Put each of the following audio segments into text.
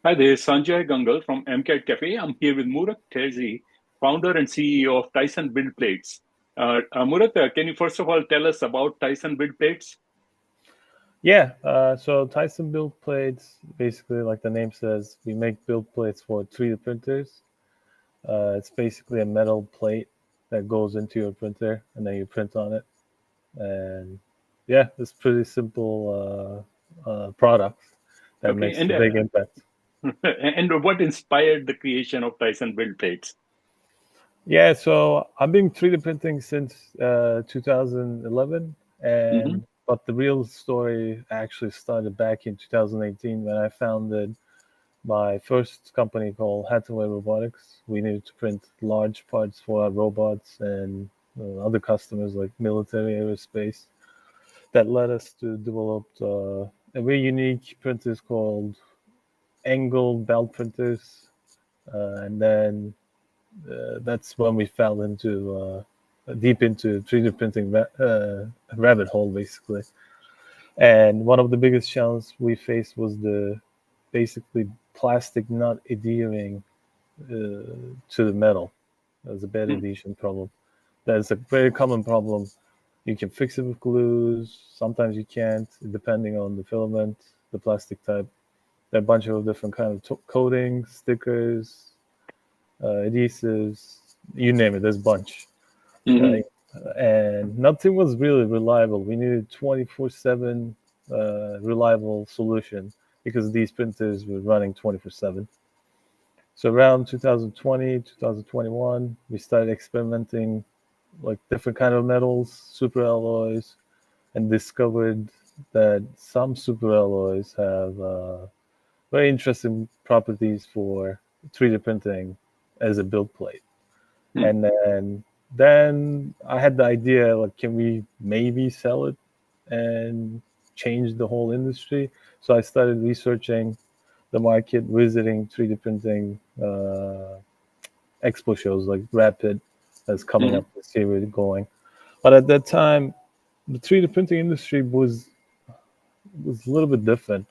Hi there, Sanjay Gangal from MCADCafe. I'm here with Murat Terzi, founder and CEO of Tyson Build Plates. Murat, can you first of all tell us about Tyson Build Plates? Yeah, so Tyson Build Plates, basically, like the name says, we make build plates for 3D printers. It's basically a metal plate that goes into your printer, and then you print on it. And yeah, it's pretty simple product that Okay, makes a big impact. and what inspired the creation of Tyson Build Plates? Yeah, so I've been 3D printing since 2011, Hmm. and but the real story actually started back in 2018 when I founded my first company called Hathaway Robotics. We needed to print large parts for our robots and other customers like military aerospace. That led us to develop a very unique printers called angle belt printers. And then that's when we fell into deep into 3D printing rabbit hole, basically. And one of the biggest challenges we faced was the basically plastic not adhering to the metal. That's a bad adhesion problem. That's a very common problem. You can fix it with glues. Sometimes you can't, depending on the filament, the plastic type. There are a bunch of different kind of coatings, stickers, adhesives, you name it. There's a bunch, Hmm. right? And nothing was really reliable. We needed 24/7 reliable solution because these printers were running 24/7. So around 2020, 2021, we started experimenting like different kind of metals, super alloys, and discovered that some super alloys have very interesting properties for 3D printing as a build plate. And then I had the idea, like, can we maybe sell it and change the whole industry? So I started researching the market, visiting 3D printing expo shows like Rapid that's coming Hmm. up this year. We're going, but at that time, the 3D printing industry was a little bit different.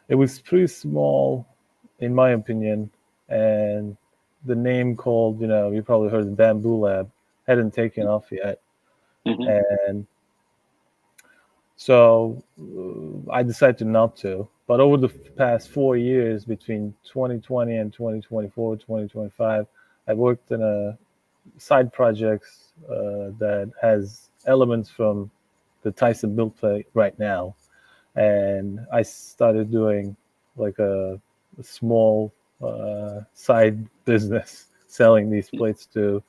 It was pretty small, in my opinion, and the name called, you probably heard of Bamboo Lab hadn't taken off yet, Hmm. and so I decided not to. But over the past 4 years, between 2020 and 2024, 2025, I worked in a side projects that has elements from the Tyson Build Plate right now, and I started doing like a small side business selling these plates to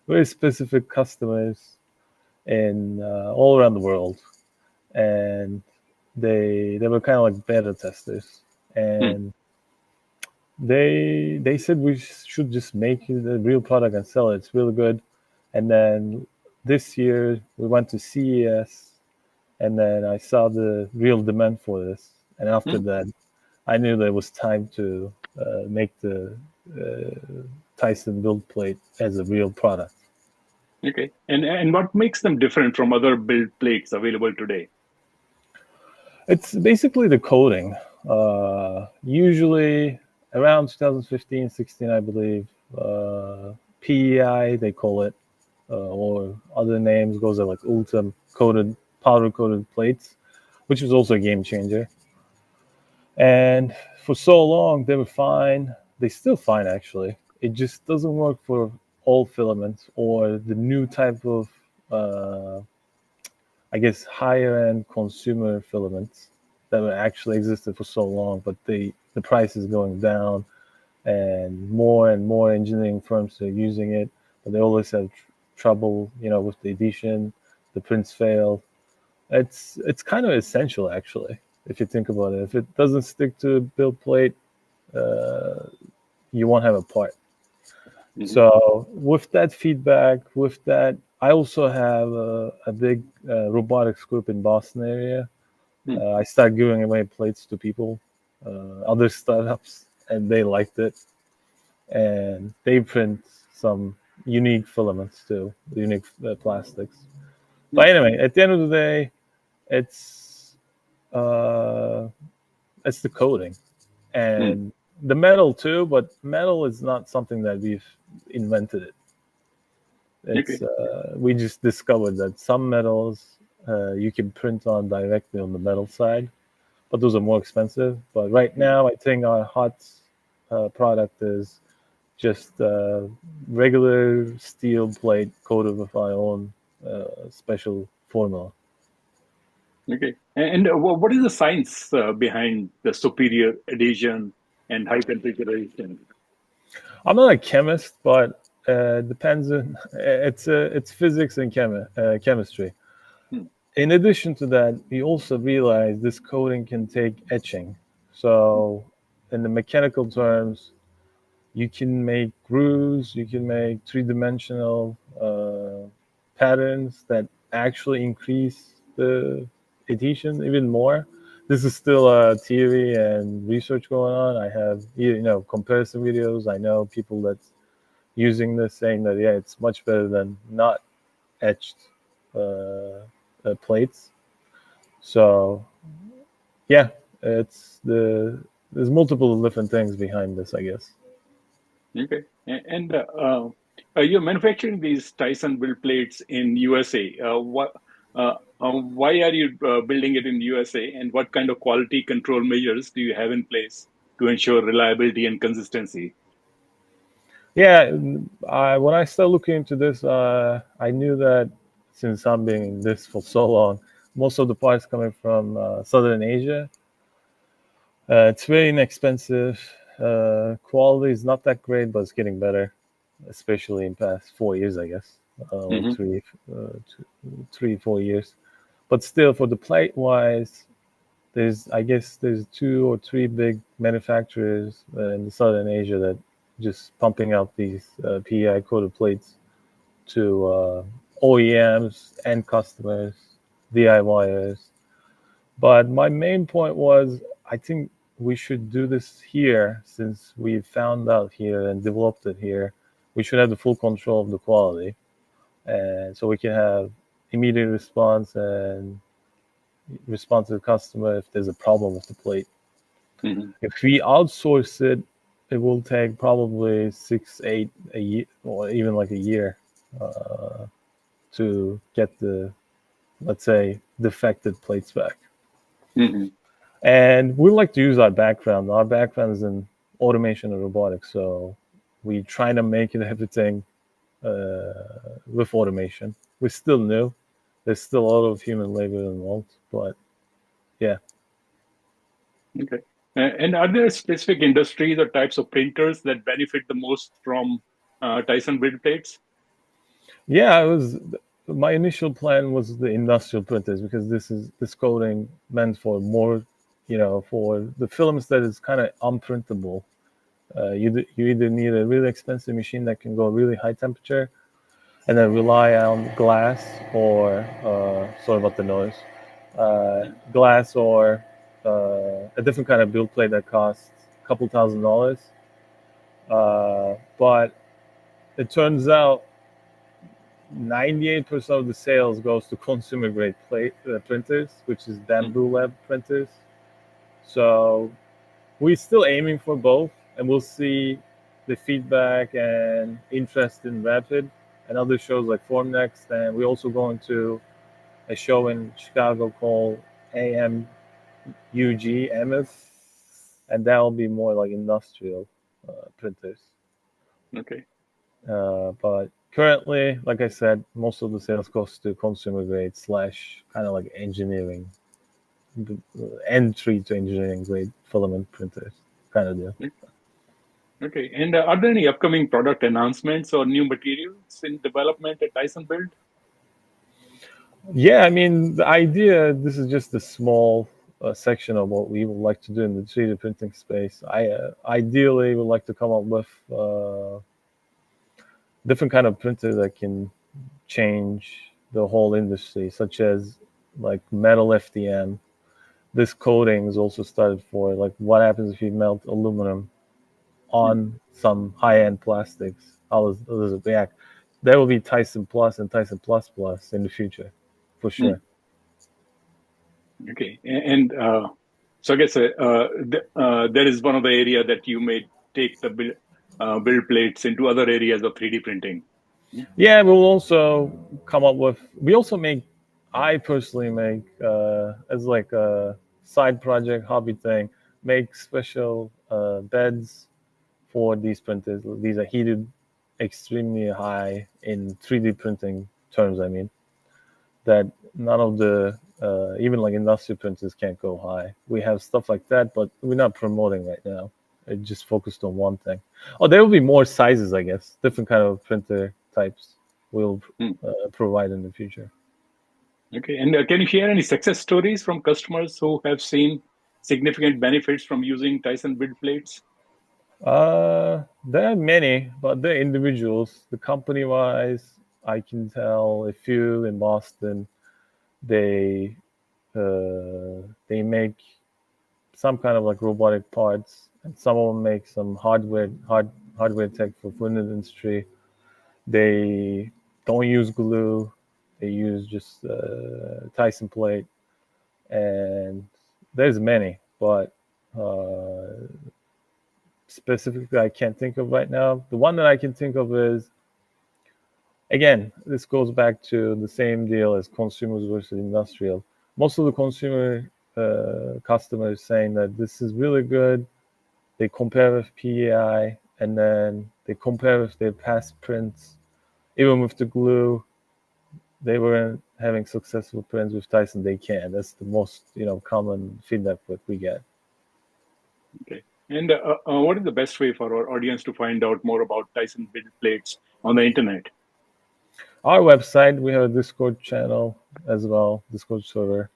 very specific customers in all around the world, and they were kind of like beta testers, and they said we should just make it a real product and sell it. It's really good. And then this year we went to CES, and then I saw the real demand for this. And after that, I knew that it was time to make the Tyson build plate as a real product. Okay, and what makes them different from other build plates available today? It's basically the coating. Usually around 2015, 16, I believe, PEI, they call it, or other names goes like ultra coated, powder coated plates, which was also a game changer. And for so long, they were fine. They still fine, actually. It just doesn't work for all filaments or the new type of, uh, I guess, higher end consumer filaments that were actually existed for so long, but the price is going down, and more engineering firms are using it, but they always have trouble, with the adhesion. The prints fail. It's kind of essential, actually, if you think about it. If it doesn't stick to a build plate, uh, you won't have a part. Hmm. So with that feedback, with that, I also have a big robotics group in Boston area. I started giving away plates to people, other startups, and they liked it. And they print some unique filaments too, unique plastics. But anyway, at the end of the day, it's uh, it's the coating, and the metal too, but metal is not something that we've invented it. It's Okay. we just discovered that some metals you can print on directly on the metal side, but those are more expensive. But right now, I think our hot product is just regular steel plate coated with our own special formula. Okay. And what is the science behind the superior adhesion and high temperaturization? I'm not a chemist, but depends on it's physics and chemistry. Hmm. In addition to that, we also realize this coating can take etching. So, in the mechanical terms, you can make grooves, you can make three-dimensional patterns that actually increase the adhesion even more. This is still a theory and research going on. I have comparison videos. I know people that's using this saying that yeah, it's much better than not etched plates. So yeah, there's multiple different things behind this, I guess. Okay. And you're manufacturing these Tyson build plates in USA. Why are you building it in USA? And what kind of quality control measures do you have in place to ensure reliability and consistency? Yeah, when I started looking into this, I knew that since I'm being in this for so long, most of the parts coming from Southern Asia. It's very inexpensive. Quality is not that great, but it's getting better, especially in past 4 years, I guess, or Hmm. 4 years. But still, for the plate wise, I guess there's two or three big manufacturers in the Southern Asia that just pumping out these PEI coated plates to OEMs and customers, DIYers. But my main point was I think we should do this here since we found out here and developed it here. We should have the full control of the quality, and so we can have immediate response and respond to the customer if there's a problem with the plate. Hmm. If we outsource it, it will take probably 6, 8 a year, or even like a year, uh, to get the, let's say, defected plates back. Hmm. And we like to use our background. Our background is in automation and robotics, so we try to make it everything with automation. We're still new. There's still a lot of human labor involved, but yeah. Okay. And are there specific industries or types of printers that benefit the most from Tyson build plates? Yeah, it was my initial plan was the industrial printers because this coating meant for more, for the films that is kind of unprintable. You either need a really expensive machine that can go really high temperature and then rely on glass or sorry about the noise, glass or a different kind of build plate that costs a couple $1,000. But it turns out 98% of the sales goes to consumer grade plate printers, which is bamboo web printers. So we're still aiming for both, and we'll see the feedback and interest in Rapid and other shows like Formnext. And we're also going to a show in Chicago called AMUG, and that will be more like industrial printers. Okay. But currently, like I said, most of the sales goes to consumer grade slash kind of like engineering, entry to engineering grade filament printers kind of deal. Okay. And are there any upcoming product announcements or new materials in development at Tyson Build? Yeah, I mean, the idea, this is just a small section of what we would like to do in the 3D printing space. I ideally would like to come up with different kind of printer that can change the whole industry, such as like metal FDM. This coating is also started for like what happens if you melt aluminum on some high-end plastics. How does it react? There will be Tyson Plus and Tyson Plus Plus in the future, for Hmm. sure. Okay. And So I guess that is one of the area that you may take the build plates into other areas of 3D printing. Yeah. Yeah, we'll also come up with. We also make. I personally make as like a side project, hobby thing. Make special beds for these printers. These are heated extremely high in 3D printing terms. I mean that none of the even like industrial printers can't go high. We have stuff like that, but we're not promoting right now. It just focused on one thing. Oh, there will be more sizes, I guess. Different kind of printer types will Hmm. provide in the future. Okay. And can you share any success stories from customers who have seen significant benefits from using Tyson build plates? There are many, but they're individuals. The company wise, I can tell a few in Boston. They they make some kind of like robotic parts, and some of them make some hardware tech for food industry. They don't use glue; they use just Tyson plate, and there's many, but uh, specifically I can't think of right now. The one that I can think of is again, this goes back to the same deal as consumers versus industrial. Most of the consumer customers saying that this is really good. They compare with PEI, and then they compare with their past prints. Even with the glue, they weren't having successful prints with Tyson. They can. That's the most common feedback that we get. Okay. And what is the best way for our audience to find out more about Tyson build plates on the internet? Our website, we have a Discord channel as well, Discord server.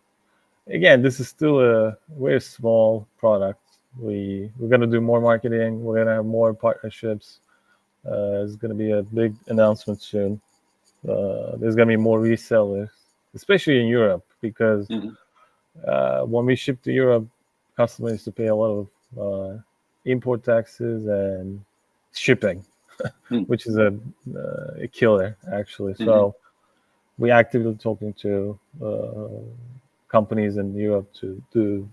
Again, this is still a very small product. We're gonna do more marketing. We're gonna have more partnerships. There's gonna be a big announcement soon. There's gonna be more resellers, especially in Europe, because Mhm. when we ship to Europe, customers used to pay a lot of import taxes and shipping, Mhm. which is a killer actually. Mhm. So we actively talking to companies in Europe to do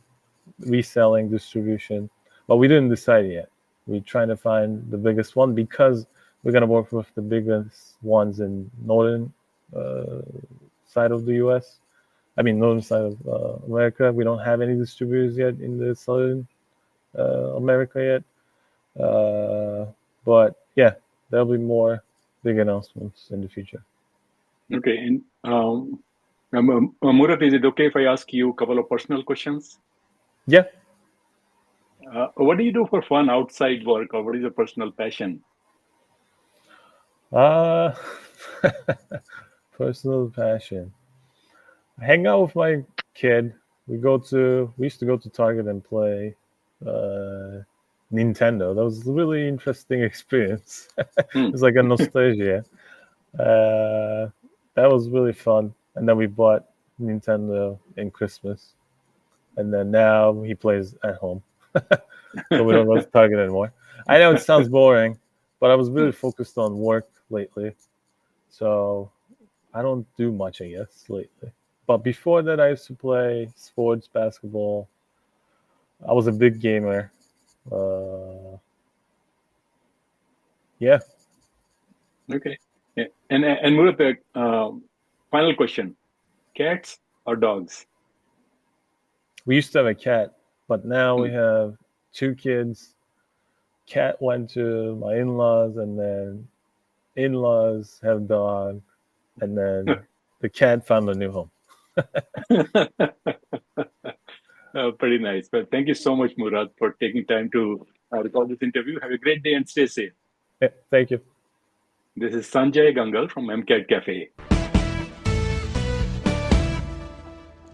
reselling, distribution, but we didn't decide yet. We're trying to find the biggest one because we're gonna work with the biggest ones in northern uh, side of the U.S. I mean, northern side of America. We don't have any distributors yet in the southern America yet, but yeah, there'll be more big announcements in the future. Okay. And Murat, is it okay if I ask you a couple of personal questions? Yeah. What do you do for fun outside work, or what is your personal passion? Uh, personal passion. Hang out with my kid. We used to go to Target and play uh, Nintendo. That was a really interesting experience. Hmm. It's like a nostalgia. Uh, that was really fun. And then we bought Nintendo in Christmas. And then now he plays at home. So we don't go to Target anymore. I know it sounds boring, but I was really focused on work lately. So I don't do much, I guess, lately. But before that, I used to play sports, basketball. I was a big gamer. Uh, yeah, Okay. Yeah. And Murat, final question: cats or dogs? we used to have a cat, but now we Hmm. have two kids. Cat went to my in-laws, and then in-laws have dog, and then the cat found a new home. Pretty nice. Well, thank you so much, Murat, for taking time to record this interview. Have a great day and stay safe. Yeah, thank you. This is Sanjay Gangal from MCADCafe.